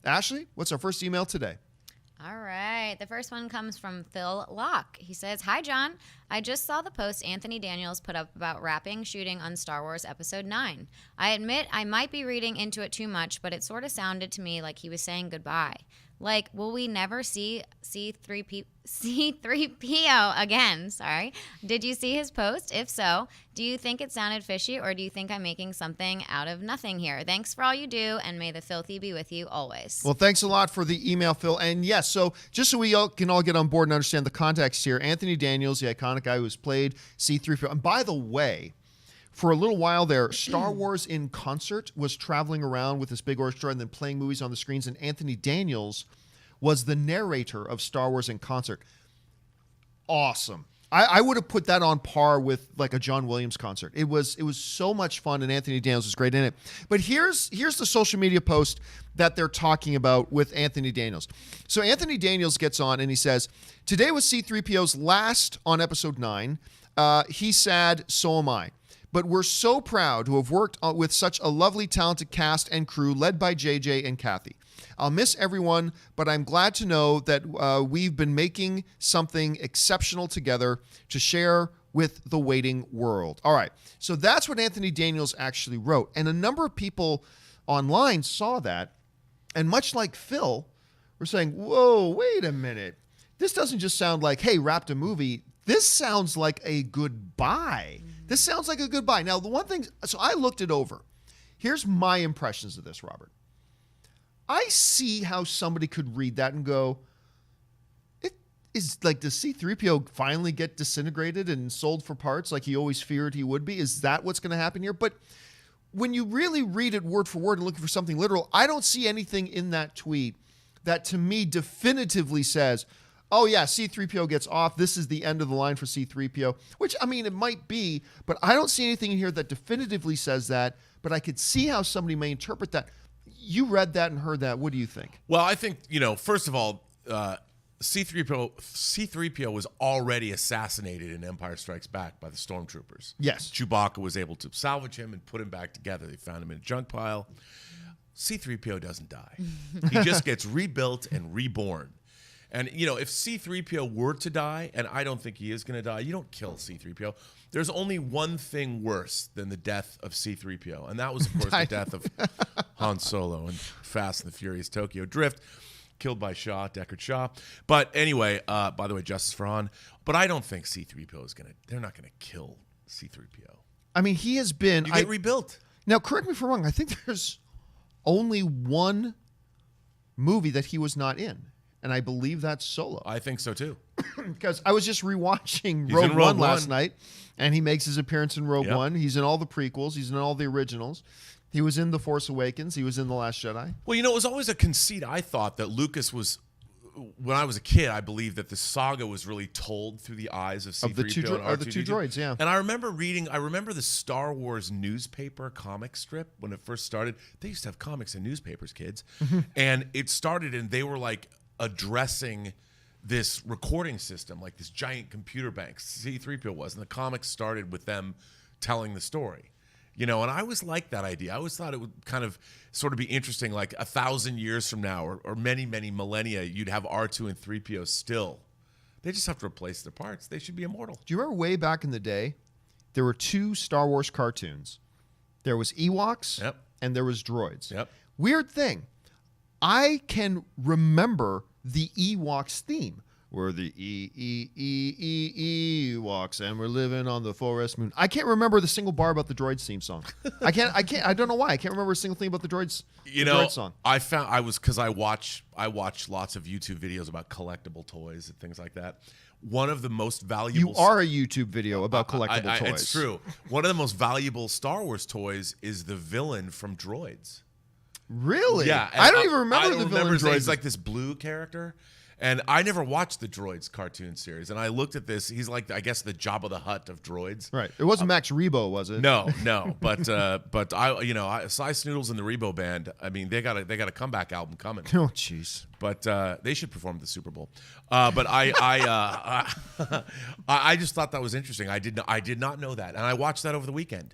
Ashley, what's our first email today? All right. The first one comes from Phil Locke. He says, "Hi, John. I just saw the post Anthony Daniels put up about wrapping shooting on Star Wars Episode 9. I admit I might be reading into it too much, but it sort of sounded to me like he was saying goodbye. Like, will we never see C-3PO again? Sorry. Did you see his post? If so, do you think it sounded fishy, or do you think I'm making something out of nothing here? Thanks for all you do, and may the filthy be with you always." Well, thanks a lot for the email, Phil. And yes, so just so we can all get on board and understand the context here, Anthony Daniels, the iconic guy who has played C-3PO. And by the way, for a little while there, Star Wars in Concert was traveling around with this big orchestra and then playing movies on the screens, and Anthony Daniels was the narrator of Star Wars in Concert. Awesome. I would have put that on par with like a John Williams concert. It was so much fun, and Anthony Daniels was great in it. But here's the social media post that they're talking about with Anthony Daniels. So Anthony Daniels gets on and he says, "Today was C-3PO's last on Episode 9. He's sad, so am I. But we're so proud to have worked with such a lovely, talented cast and crew led by JJ and Kathy. I'll miss everyone, but I'm glad to know that we've been making something exceptional together to share with the waiting world." All right, so that's what Anthony Daniels actually wrote. And a number of people online saw that, and much like Phil, were saying, whoa, wait a minute. This doesn't just sound like, hey, wrapped a movie. This sounds like a goodbye. This sounds like a goodbye. Now, the one thing, so I looked it over. Here's my impressions of this, Robert. I see how somebody could read that and go, it is like, does C-3PO finally get disintegrated and sold for parts like he always feared he would be? Is that what's going to happen here? But when you really read it word for word and looking for something literal, I don't see anything in that tweet that to me definitively says, oh yeah, C-3PO gets off. This is the end of the line for C-3PO, which, I mean, it might be, but I don't see anything in here that definitively says that, but I could see how somebody may interpret that. You read that and heard that. What do you think? Well, I think, first of all, C-3PO was already assassinated in Empire Strikes Back by the stormtroopers. Yes. Chewbacca was able to salvage him and put him back together. They found him in a junk pile. C-3PO doesn't die. He just gets rebuilt and reborn. And, if C-3PO were to die, and I don't think he is going to die, you don't kill C-3PO. There's only one thing worse than the death of C-3PO, and that was, of course, the death of Han Solo in Fast and the Furious Tokyo Drift, killed by Deckard Shaw. But anyway, by the way, justice for Han. But I don't think C-3PO is they're not going to kill C-3PO. I mean, he has been... You get rebuilt. Now, correct me if I'm wrong. I think there's only one movie that he was not in. And I believe that's Solo. I think so, too. Because I was just rewatching Rogue One last night, and he makes his appearance in Rogue One. He's in all the prequels. He's in all the originals. He was in The Force Awakens. He was in The Last Jedi. Well, it was always a conceit, I thought, that Lucas was... When I was a kid, I believed that the saga was really told through the eyes of C-3PO and R2-D2. Of the two droids, yeah. And I remember the Star Wars newspaper comic strip when it first started. They used to have comics in newspapers, kids. And it started, and they were like... addressing this recording system, like this giant computer bank, C-3PO was, and the comics started with them telling the story. And I always liked that idea. I always thought it would kind of sort of be interesting, like 1,000 years from now or many, many millennia, you'd have R2 and 3PO still. They just have to replace their parts. They should be immortal. Do you remember way back in the day, there were two Star Wars cartoons. There was Ewoks and there was droids. Yep. Weird thing. I can remember the Ewoks theme. We're the Ewoks, and we're living on the forest moon. I can't remember the single bar about the droids theme song. I don't know why. I can't remember a single thing about the droids. Droid song. I watch lots of YouTube videos about collectible toys and things like that. One of the most valuable... You are a YouTube video about collectible toys. It's true. One of the most valuable Star Wars toys is the villain from Droids. Really? Yeah. I don't even remember the villain droids. He's like this blue character. And I never watched the Droids cartoon series. And I looked at this. He's like, I guess, the Jabba the Hutt of Droids. Right. It wasn't Max Rebo, was it? No. But Cy Snoodles and the Rebo Band, I mean, they got a comeback album coming. Oh, jeez. But they should perform at the Super Bowl. But I just thought that was interesting. I did not know that. And I watched that over the weekend.